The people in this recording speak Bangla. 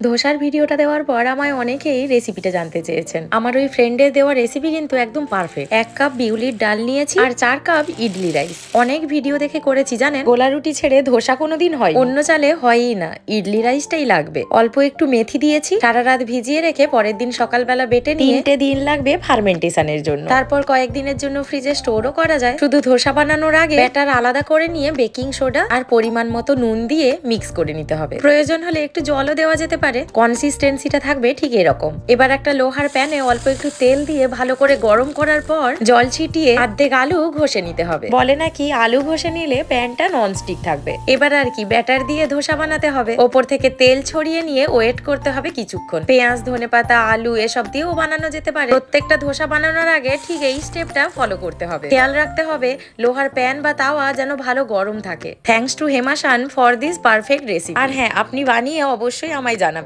ধোসার ভিডিওটা দেওয়ার পর আমায় অনেকেই রেসিপিটা জানতে চেয়েছেন। আমার ওই ফ্রেন্ডের দেওয়া রেসিপি কিন্তু একদম পারফেক্ট। 1 কাপ বিউলির ডাল নিয়েছি আর 4 কাপ ইডলি রাইস। অনেক ভিডিও দেখে করেছি জানেন, গোলা রুটি ছেড়ে ধোসা কোনোদিন হয় অন্য চালে হয়ই না, ইডলি রাইসটাই লাগবে। অল্প একটু মেথি দিয়েছি, সারা রাত ভিজিয়ে রেখে পরের দিন সকালবেলা বেটে নিয়ে 3টে দিন লাগবে ফার্মেন্টেশনের জন্য। তারপর কয়েকদিনের জন্য ফ্রিজে স্টোরও করা যায়। শুধু ধোসা বানানোর আগে ব্যাটার আলাদা করে নিয়ে বেকিং সোডা আর পরিমাণ মতো নুন দিয়ে মিক্স করে নিতে হবে। প্রয়োজন হলে একটু জলও দেওয়া যেতে পারে। কনসিস্টেন্সিটা থাকবে ঠিক এরকম। এবার একটা লোহার প্যানে অল্প একটু তেল দিয়ে ভালো করে গরম করার পর জল ছিটিয়ে অর্ধেক আলু ঘষে নিতে হবে। বলে নাকি আলু ঘষে নিলে প্যানটা ননস্টিক থাকবে। এবার আর কি ব্যাটার দিয়ে ধোসা বানাতে হবে। ওপর থেকে তেল ছড়িয়ে নিয়ে ওয়েট করতে হবে কিছুক্ষণ। পেঁয়াজ, ধনেপাতা, আলু এসব দিয়েও বানানো যেতে পারে। প্রত্যেকটা ধোসা বানানোর আগে ঠিক এই স্টেপটা ফলো করতে হবে। খেয়াল রাখতে হবে লোহার প্যান বা তাওয়া যেন ভালো গরম থাকে। Thanks to Hema Shan for this perfect recipe. আর হ্যাঁ, আপনি বানিয়ে অবশ্যই আমায় জানাবেন।